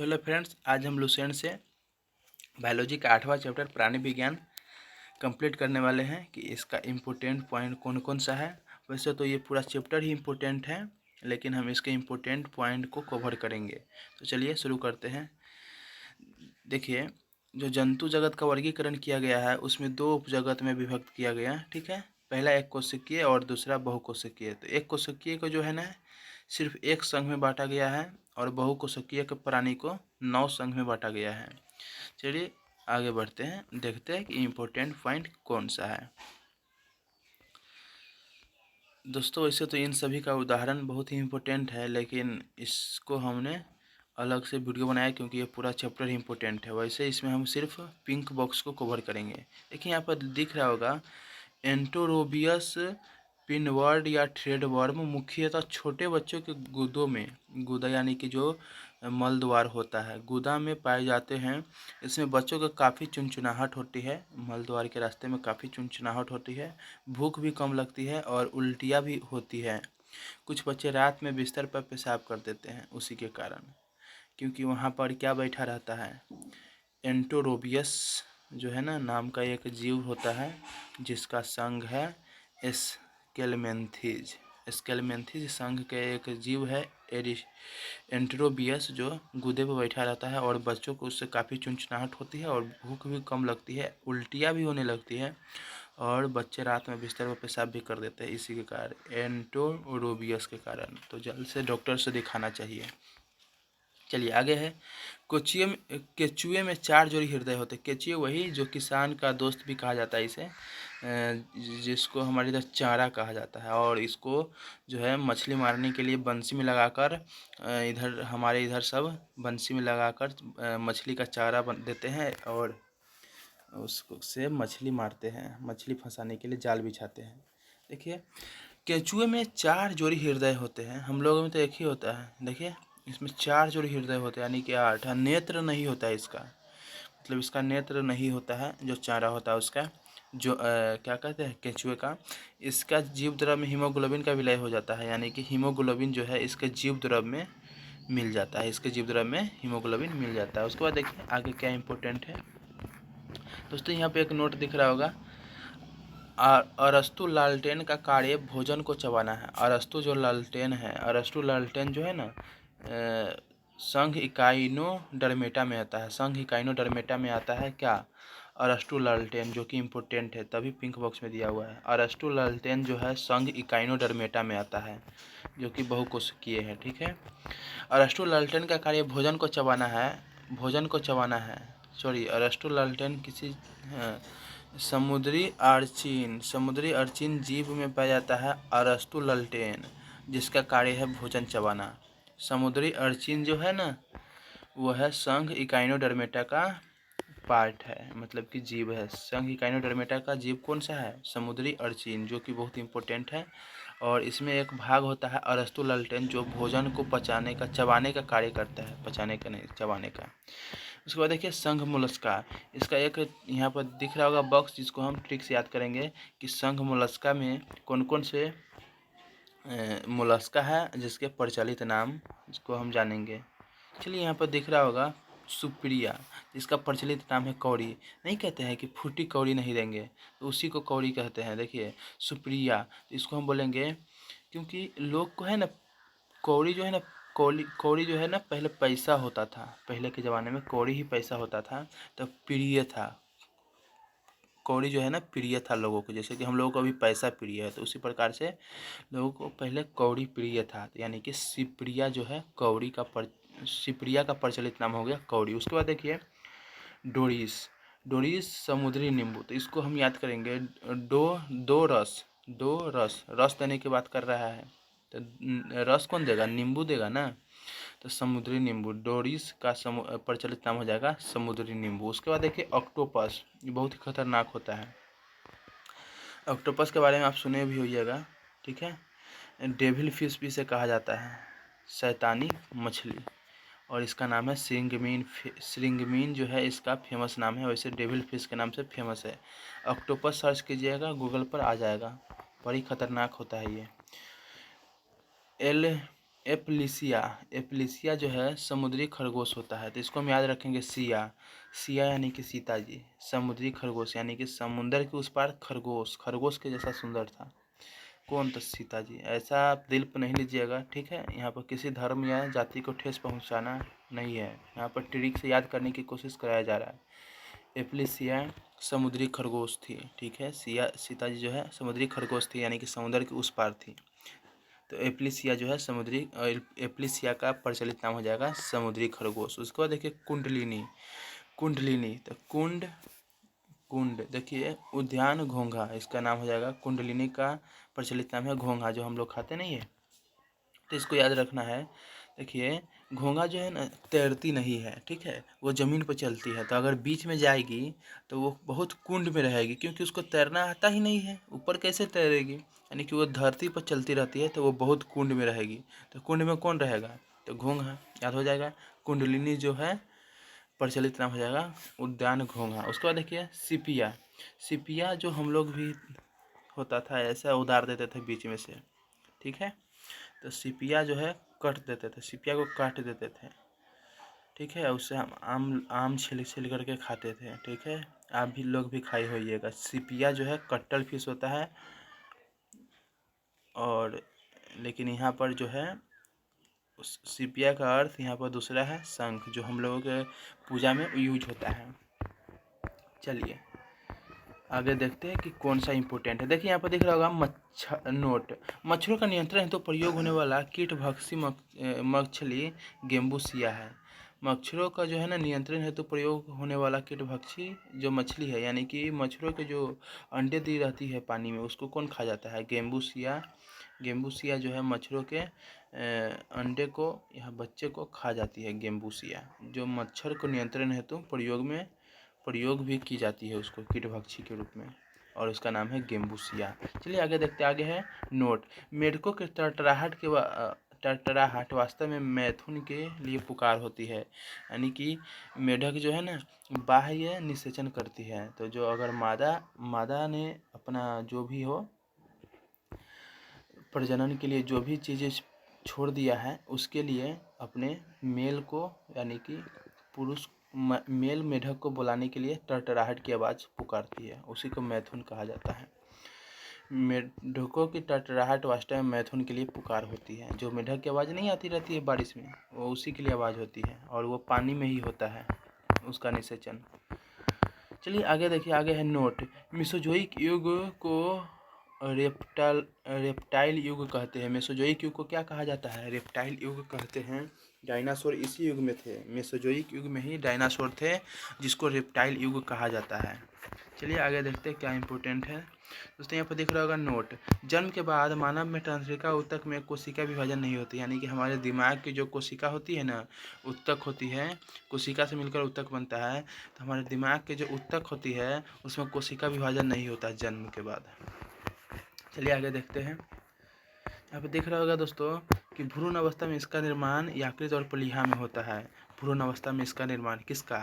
Hello friends, आज हम Lucent से बायोलॉजी का 8वां चैप्टर प्राणी विज्ञान कंप्लीट करने वाले हैं कि इसका इम्पोर्टेंट पॉइंट कौन कौन सा है। वैसे तो ये पूरा चैप्टर ही इम्पोर्टेंट है, लेकिन हम इसके इम्पोर्टेंट पॉइंट को कवर करेंगे। तो चलिए शुरू करते हैं। देखिए, जो जंतु जगत का वर्गीकरण किया गया है उसमें दो उपजगत में विभक्त किया गया, ठीक है। पहला एक कोशिकीय और दूसरा बहुकोशिकीय। तो एक कोशिकीय को जो है ना सिर्फ एक संघ में बांटा गया है और बहुकोशिकीय के प्राणी को 9 संघ में बांटा गया है। चलिए आगे बढ़ते हैं, देखते हैं कि इम्पोर्टेंट पॉइंट कौन सा है। दोस्तों, वैसे तो इन सभी का उदाहरण बहुत ही इम्पोर्टेंट है, लेकिन इसको हमने अलग से वीडियो बनाया क्योंकि ये पूरा चैप्टर ही इम्पोर्टेंट है। वैसे इसमें हम सिर्फ पिंक बॉक्स को कवर करेंगे। देखिए यहाँ पर दिख रहा होगा एंटोरोबियस पिनवर्ड या थ्रेडवर्म मुख्यतः छोटे बच्चों के गुदों में, गुदा यानी कि जो मल द्वार होता है, गुदा में पाए जाते हैं। इसमें बच्चों को काफ़ी चुनचुनाहट होती है, मल द्वार के रास्ते में काफ़ी चुनचुनाहट होती है, भूख भी कम लगती है और उल्टियाँ भी होती है। कुछ बच्चे रात में बिस्तर पर पेशाब कर देते हैं उसी के कारण, क्योंकि वहाँ पर क्या बैठा रहता है, एंटोरोबियस जो है ना नाम का एक जीव होता है जिसका संघ है एस्केलमेंथीज। एस्केलमेंथीज संघ के एक जीव है एंटोरोबियस, जो गुदे पर बैठा रहता है और बच्चों को उससे काफ़ी चुनचुनाहट होती है और भूख भी कम लगती है, उल्टियाँ भी होने लगती है और बच्चे रात में बिस्तर पर पेशाब भी कर देते हैं इसी के कारण, एंटोरोबियस के कारण। तो जल्द से डॉक्टर से दिखाना चाहिए। चलिए आगे है, केचुए में 4 जोड़ी हृदय होते हैं। केचुए वही जो किसान का दोस्त भी कहा जाता है इसे, जिसको हमारे इधर चारा कहा जाता है, और इसको जो है मछली मारने के लिए बंसी में लगाकर, इधर हमारे इधर सब बंसी में लगाकर मछली का चारा देते हैं और उसको से मछली मारते हैं, मछली फंसाने के लिए जाल बिछाते हैं। देखिए, केंचुए में 4 जोड़ी हृदय होते हैं, हम लोगों में तो एक ही होता है। देखिए इसमें 4 जोड़ी हृदय होते हैं, यानी कि 8। नेत्र नहीं होता है इसका, मतलब इसका नेत्र नहीं होता है, जो चारा होता है उसका, जो क्या कहते हैं केंचुए का। इसका जीव द्रव में हीमोग्लोबिन का विलय हो जाता है, यानी कि हीमोग्लोबिन जो है इसके जीव द्रव में मिल जाता है, इसके जीव द्रव में हीमोग्लोबिन मिल जाता है। उसके बाद देखिए आगे क्या इंपॉर्टेंट है। दोस्तों यहाँ पे एक नोट दिख रहा होगा, अरस्तु लालटेन का कार्य भोजन को चबाना है। अरस्तु जो लालटेन है, अरस्तु लालटेन जो है ना संघ इकाइनोडर्मेटा में आता है। संघ इकाइनोडर्मेटा में आता है क्या, अरस्तु लालटेन, जो कि इम्पोर्टेंट है, तभी पिंक बॉक्स में दिया हुआ है। अरस्तु लालटेन जो है संघ इकाइनोडर्मेटा में आता है, जो कि बहुकोशिकीय है, ठीक है। अरस्तु लालटेन का कार्य भोजन को चबाना है, भोजन को चबाना है। सॉरी, अरस्तु लालटेन किसी समुद्री अर्चिन जीव में पाया जाता है अरस्तु लालटेन, जिसका कार्य है भोजन चबाना। समुद्री अर्चिन जो है ना वो है संघ इकाइनोडर्मेटा का पार्ट है, मतलब कि जीव है। संघ इकाइनोडर्मेटा का जीव कौन सा है, समुद्री अर्चिन, जो कि बहुत इंपॉर्टेंट है। और इसमें एक भाग होता है अरस्तु लालटेन, जो भोजन को पचाने का, चबाने का कार्य करता है, पचाने का नहीं, चबाने का। उसके बाद देखिए संघ मोलस्का, इसका एक यहाँ पर दिख रहा होगा बॉक्स, जिसको हम ट्रिक से याद करेंगे कि संघ मोलस्का में कौन कौन से मोलस्का है जिसके प्रचलित नाम, जिसको हम जानेंगे। चलिए यहाँ पर दिख रहा होगा सुप्रिया, जिसका प्रचलित नाम है कौड़ी। नहीं कहते हैं कि फूटी कौड़ी नहीं देंगे, तो उसी को कौड़ी कहते हैं। देखिए सुप्रिया, इसको हम बोलेंगे क्योंकि लोग को है ना कौड़ी जो है ना, कौड़ी कौड़ी जो है ना पहले पैसा होता था, पहले के ज़माने में कौड़ी ही पैसा होता था, तो प्रिय था। कौड़ी जो है ना प्रिय था लोगों को, जैसे कि हम लोगों को अभी पैसा प्रिय है, तो उसी प्रकार से लोगों को पहले कौड़ी प्रिय था, यानी कि सिप्रिया जो है कौड़ी का सिप्रिया का प्रचलित नाम हो गया कौड़ी। उसके बाद देखिए डोरिस, डोरिस समुद्री नींबू, तो इसको हम याद करेंगे दो रस, रस देने की बात कर रहा है, तो रस कौन देगा, नींबू देगा ना, तो समुद्री नींबू, डोरिस का प्रचलित नाम हो जाएगा समुद्री नींबू। उसके बाद देखिए ऑक्टोपस, ये बहुत ही खतरनाक होता है। ऑक्टोपस के बारे में आप सुने भी होइएगा, ठीक है। डेविल फिश भी इसे कहा जाता है, शैतानी मछली, और इसका नाम है श्रिंगमीन। श्रिंगमीन जो है इसका फेमस नाम है, वैसे डेविल फिश के नाम से फेमस है। ऑक्टोपस सर्च कीजिएगा गूगल पर आ जाएगा, बड़ी खतरनाक होता है ये। एप्लीसिया, एप्लीसिया जो है समुद्री खरगोश होता है, तो इसको हम याद रखेंगे सिया। सिया यानी कि सीता जी, समुद्री खरगोश यानी कि समुंदर के उस पार खरगोश, खरगोश के जैसा सुंदर था कौन? तो सीता जी। ऐसा आप दिल पर नहीं लीजिएगा, ठीक है। यहाँ पर किसी धर्म या जाति को ठेस पहुँचाना नहीं है, यहाँ पर ट्रिक से याद करने की कोशिश कराया जा रहा है। एप्लीसिया समुद्री खरगोश थी, ठीक है। सिया, सीता जी जो है समुद्री खरगोश थी यानी कि समुद्र के उस पार थी। तो एप्लीसिया जो है समुद्री, एप्लीसिया का प्रचलित नाम हो जाएगा समुद्री खरगोश। उसके बाद देखिए कुंडलिनी, कुंडलिनी तो कुंड, कुंड देखिए उद्यान घोंघा, इसका नाम हो जाएगा कुंडलिनी का प्रचलित नाम है घोंघा, जो हम लोग खाते नहीं है, तो इसको याद रखना है। देखिए घोंघा जो है ना तैरती नहीं है, ठीक है, वो ज़मीन पर चलती है। तो अगर बीच में जाएगी तो वो बहुत कुंड में रहेगी, क्योंकि उसको तैरना आता ही नहीं है, ऊपर कैसे तैरेगी? यानी कि वो धरती पर चलती रहती है, तो वो बहुत कुंड में रहेगी। तो कुंड में कौन रहेगा? तो घोंघा, याद हो जाएगा। कुंडलिनी जो है प्रचलित नाम हो जाएगा उद्यान घोंघा। उसके बाद देखिए सिपिया, सिपिया जो हम लोग भी होता था ऐसा उतार देते थे बीच में से, ठीक है। तो सिपिया जो है कट देते थे, सिपिया को काट देते थे, ठीक है। उससे हम आम आम छिल छिल करके खाते थे, ठीक है। आप भी लोग भी खाई होइएगा। सिपिया जो है कट्टल फिश होता है, और लेकिन यहाँ पर जो है उस सिपिया का अर्थ यहाँ पर दूसरा है, शंख, जो हम लोगों के पूजा में यूज होता है। चलिए आगे देखते हैं कि कौन सा इम्पोर्टेंट है। देखिए यहाँ पर दिख रहा होगा मच्छर नोट, मच्छरों का नियंत्रण हेतु तो प्रयोग होने वाला कीट भक्षी मछली गेम्बूसिया है। मच्छरों का जो है ना नियंत्रण हेतु तो प्रयोग होने वाला कीट भक्षी जो मछली है, यानी कि मच्छरों के जो अंडे दी रहती है पानी में, उसको कौन खा जाता है? गेम्बूसिया। गेम्बूसिया जो है मच्छरों के अंडे को या बच्चे को खा जाती है गेम्बूसिया, जो मच्छर को नियंत्रण हेतु प्रयोग भी की जाती है उसको कीटभक्षी के रूप में, और उसका नाम है गेम्बूसिया। चलिए आगे देखते, आगे है नोट, मेढकों के टरटराहट वास्तव में मैथुन के लिए पुकार होती है। यानी कि मेढक जो है ना बाह्य निषेचन करती है, तो जो अगर मादा ने अपना जो भी हो प्रजनन के लिए जो भी चीज़ें छोड़ दिया है, उसके लिए अपने मेल को यानी कि पुरुष मेल मेढक को बुलाने के लिए टरटराहट की आवाज़ पुकारती है, उसी को मैथुन कहा जाता है। मेढकों की टरटराहट वास्तव में मैथुन के लिए पुकार होती है। जो मेढक की आवाज़ नहीं आती रहती है बारिश में, वो उसी के लिए आवाज़ होती है, और वो पानी में ही होता है उसका निषेचन। चलिए आगे देखिए, आगे है नोट, मेसोजोइक युग को रेप्टाइल युग कहते हैं। मेसोजोइक युग को क्या कहा जाता है? रेप्टाइल युग कहते हैं। डायनासोर इसी युग में थे, मेसोजोइक युग में ही डायनासोर थे, जिसको रेप्टाइल युग कहा जाता है। चलिए आगे देखते हैं क्या इंपॉर्टेंट है। दोस्तों यहाँ पर दिख रहा होगा नोट, जन्म के बाद मानव में तंत्रिका ऊतक में कोशिका विभाजन नहीं होती, यानी कि हमारे दिमाग की जो कोशिका होती है ना, ऊतक होती है, कोशिका से मिलकर ऊतक बनता है, तो हमारे दिमाग के जो ऊतक होती है उसमें कोशिका विभाजन नहीं होता जन्म के बाद। चलिए आगे देखते हैं। यहाँ पे दिख रहा होगा दोस्तों कि भ्रूण अवस्था में इसका निर्माण यकृत और प्लीहा में होता है। भ्रूण अवस्था में इसका निर्माण किसका?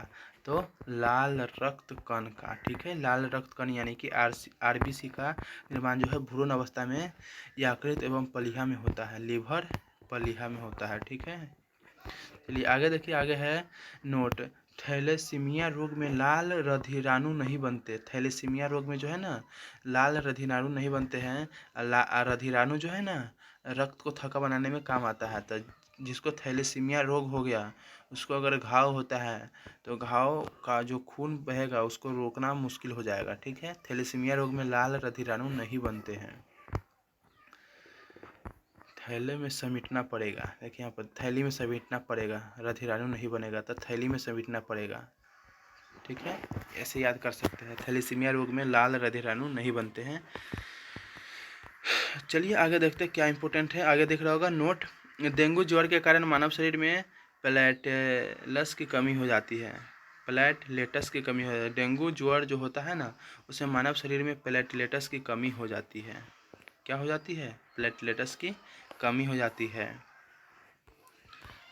तो लाल रक्त कण का, ठीक है। लाल रक्त कण यानी कि आरबीसी का निर्माण जो है भ्रूण अवस्था में यकृत एवं प्लीहा में होता है, लीवर प्लीहा में होता है, ठीक है। चलिए आगे देखिए, आगे है नोट, थैलेसीमिया रोग में लाल रधिराणु नहीं बनते। थैलेसीमिया रोग में जो है ना लाल रधिराणु नहीं बनते हैं। रधिराणु जो है ना रक्त को थक्का बनाने में काम आता है। तो जिसको थैलेसीमिया रोग हो गया, उसको अगर घाव होता है तो घाव का जो खून बहेगा उसको रोकना मुश्किल हो जाएगा, ठीक है। थैलेसीमिया रोग में लाल रधिराणु नहीं बनते हैं, थैले में समेटना पड़ेगा। देखिए यहाँ पर थैली में समेटना पड़ेगा, रधिराणु नहीं बनेगा तो थैली में समेटना पड़ेगा, ठीक है। ऐसे याद कर सकते हैं, थैलेसीमिया रोग में लाल रधिराणु नहीं बनते हैं। चलिए आगे देखते हैं क्या इंपॉर्टेंट है। आगे दिख रहा होगा नोट, डेंगू ज्वर के कारण मानव शरीर में प्लेटलेट्स की कमी हो जाती है। प्लेटलेट्स की कमी हो जाती है। डेंगू ज्वर जो होता है ना, उससे मानव शरीर में प्लेटलेट्स की कमी हो जाती है। क्या हो जाती है? प्लेटलेट्स की कमी हो जाती है।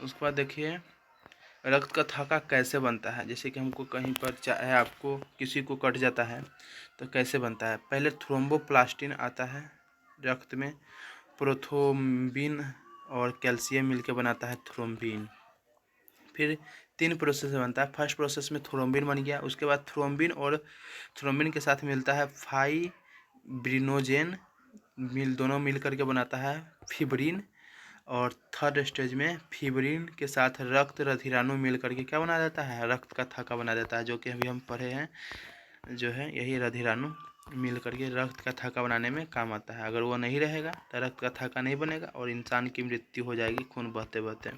उसके बाद देखिए रक्त का थक्का कैसे बनता है। जैसे कि हमको कहीं पर चाहे आपको किसी को कट जाता है तो कैसे बनता है? पहले थ्रोम्बोप्लास्टिन आता है रक्त में, प्रोथ्रोम्बिन और कैल्शियम मिलकर बनाता है थ्रोम्बिन। फिर 3 प्रोसेस से बनता है। फर्स्ट प्रोसेस में थ्रोम्बिन बन गया, उसके बाद थ्रोम्बिन के साथ मिलता है फाइब्रिनोजेन, दोनों मिल करके बनाता है फिब्रिन। और थर्ड स्टेज में फिब्रिन के साथ रक्त रधिराणु मिल करके क्या बना देता है, रक्त का थक्का बना देता है, जो कि अभी हम पढ़े हैं, जो है यही रधिराणु मिल करके रक्त का थक्का बनाने में काम आता है। अगर वो नहीं रहेगा तो रक्त का थक्का नहीं बनेगा और इंसान की मृत्यु हो जाएगी खून बहते बहते।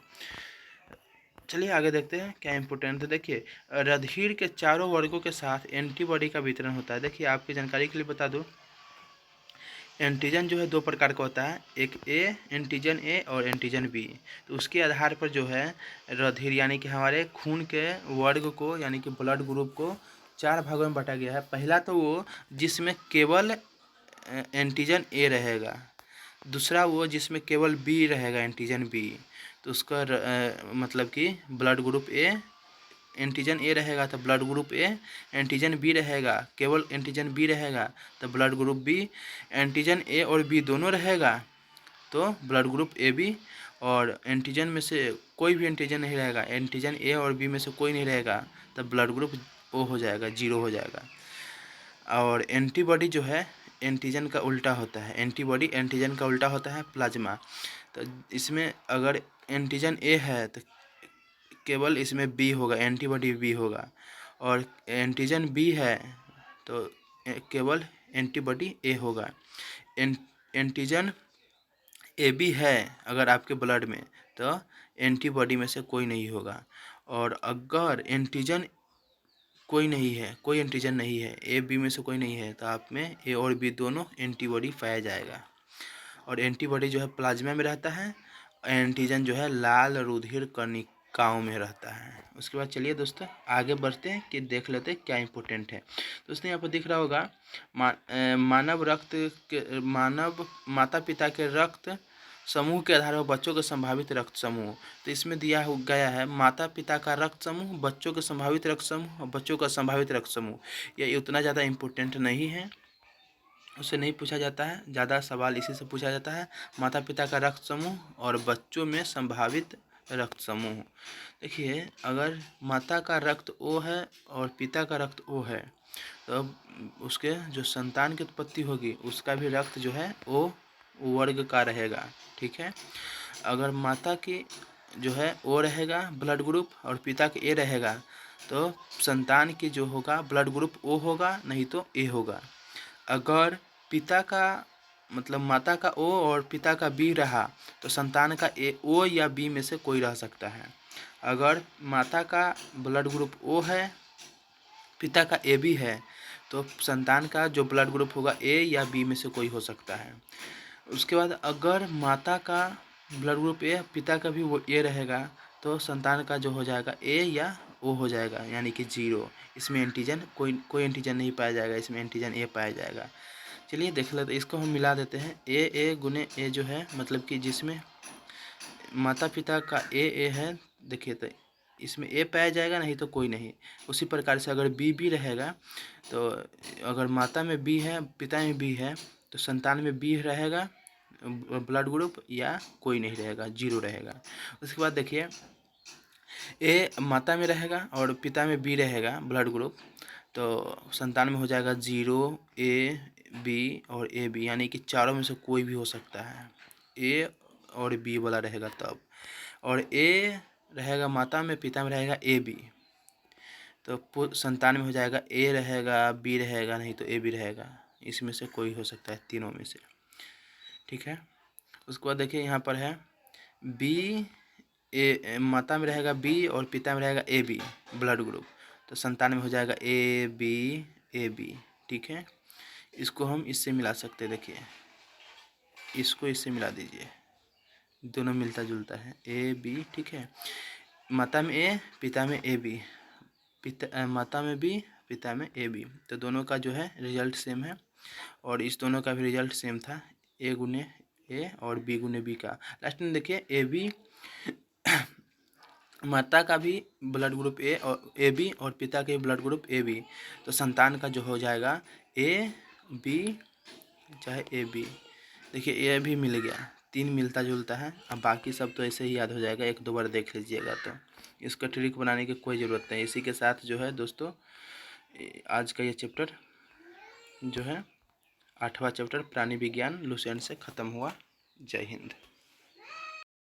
चलिए आगे देखते हैं क्या इंपोर्टेंट है। देखिए, रधिर के चारों वर्गों के साथ एंटीबॉडी का वितरण होता है। देखिए, आपकी जानकारी के लिए बता दूं, एंटीजन जो है 2 प्रकार का होता है, एक एंटीजन ए और एंटीजन बी। तो उसके आधार पर जो है रधिर यानी कि हमारे खून के वर्ग को यानी कि ब्लड ग्रुप को 4 भागों में बांटा गया है। पहला तो वो जिसमें केवल एंटीजन ए रहेगा, दूसरा वो जिसमें केवल बी रहेगा, एंटीजन बी। तो उसका मतलब कि blood group A, antigen A रहेगा तो blood group A, antigen B रहेगा, केवल एंटीजन बी रहेगा तो blood group B, antigen A और बी दोनों रहेगा तो ब्लड ग्रुप ए बी, और एंटीजन में से कोई भी एंटीजन नहीं रहेगा, एंटीजन ए और बी में से कोई नहीं रहेगा तो ब्लड ग्रुप ओ हो जाएगा, 0 हो जाएगा। और एंटीबॉडी जो है एंटीजन का उल्टा होता है, एंटीबॉडी एंटीजन का उल्टा होता है प्लाज्मा। तो इसमें अगर एंटीजन ए है तो केवल इसमें बी होगा, एंटीबॉडी बी होगा, और एंटीजन बी है तो केवल एंटीबॉडी ए होगा। एंटीजन ए बी है अगर आपके ब्लड में तो एंटीबॉडी में से कोई नहीं होगा। और अगर एंटीजन कोई नहीं है, कोई एंटीजन नहीं है, ए बी में से कोई नहीं है, तो आप में ए और बी दोनों एंटीबॉडी पाया जाएगा। और एंटीबॉडी जो है प्लाज्मा में रहता है, एंटीजन जो है लाल रुधिर कणिकाओं में रहता है। उसके बाद चलिए दोस्तों आगे बढ़ते हैं कि देख लेते हैं क्या इंपॉर्टेंट है। दोस्तों यहाँ पर दिख रहा होगा मानव माता पिता के रक्त समूह के आधार पर बच्चों के संभावित रक्त समूह। तो इसमें दिया गया है माता पिता का रक्त समूह, बच्चों के संभावित रक्त समूह और बच्चों का संभावित रक्त समूह। ये उतना ज़्यादा इम्पोर्टेंट नहीं है, उससे नहीं पूछा जाता है, ज़्यादा सवाल इसी से पूछा जाता है, माता पिता का रक्त समूह और बच्चों में संभावित रक्त समूह। देखिए, अगर माता का रक्त ओ है और पिता का रक्त ओ है तो उसके जो संतान की उत्पत्ति होगी उसका भी रक्त जो है ओ वर्ग का रहेगा, ठीक है। अगर माता की जो है ओ रहेगा ब्लड ग्रुप और पिता के ए रहेगा तो संतान की जो होगा ब्लड ग्रुप ओ होगा, नहीं तो ए होगा। अगर पिता का मतलब माता का ओ और पिता का बी रहा तो संतान का ए ओ या बी में से कोई रह सकता है। अगर माता का ब्लड ग्रुप ओ है, पिता का ए बी है, तो संतान का जो ब्लड ग्रुप होगा ए या बी में से कोई हो सकता है। उसके बाद अगर माता का ब्लड ग्रुप ए, पिता का भी वो ए रहेगा तो संतान का जो हो जाएगा ए या ओ हो जाएगा, यानी कि 0। इसमें एंटीजन कोई एंटीजन नहीं पाया जाएगा, इसमें एंटीजन ए पाया जाएगा। चलिए देख लेते, इसको हम मिला देते हैं। ए गुने ए जो है मतलब कि जिसमें माता पिता का ए है, देखिए तो इसमें ए पाया जाएगा, नहीं तो कोई नहीं। उसी प्रकार से अगर बी रहेगा तो अगर माता में बी है पिता में बी है तो संतान में बी रहेगा ब्लड ग्रुप, या कोई नहीं रहेगा, 0 रहेगा। उसके बाद देखिए, ए माता में रहेगा और पिता में बी रहेगा ब्लड ग्रुप, तो संतान में हो जाएगा 0, ए बी और ए बी, यानी कि चारों में से कोई भी हो सकता है, ए और बी वाला रहेगा तब। और ए रहेगा माता में, पिता में रहेगा ए बी, तो संतान में हो जाएगा ए रहेगा, बी रहेगा, नहीं तो ए बी रहेगा। इसमें से कोई हो सकता है, तीनों में से, ठीक है। उसके बाद देखिए यहाँ पर है बी ए, माता में रहेगा बी और पिता में रहेगा ए बी ब्लड ग्रुप, तो संतान में हो जाएगा ए बी, ठीक है। इसको हम इससे मिला सकते हैं, देखिए इसको इससे मिला दीजिए, दोनों मिलता जुलता है, ए बी, ठीक है। माता में ए, पिता में ए बी, माता में बी, पिता में ए बी, तो दोनों का जो है रिजल्ट सेम है। और इस दोनों का भी रिजल्ट सेम था, ए गुने ए और बी गुने बी का। लास्ट में देखिए ए बी माता का भी ब्लड ग्रुप ए और ए बी और पिता के ब्लड ग्रुप ए बी, तो संतान का जो हो जाएगा ए बी चाहे ए बी। देखिए ए भी मिल गया, 3 मिलता जुलता है। अब बाकी सब तो ऐसे ही याद हो जाएगा, 1-2 बार देख लीजिएगा तो इसका ट्रिक बनाने की कोई ज़रूरत नहीं। इसी के साथ जो है दोस्तों आज का ये चैप्टर जो है 8वां चैप्टर प्राणी विज्ञान लुसेंट से ख़त्म हुआ। जय हिंद।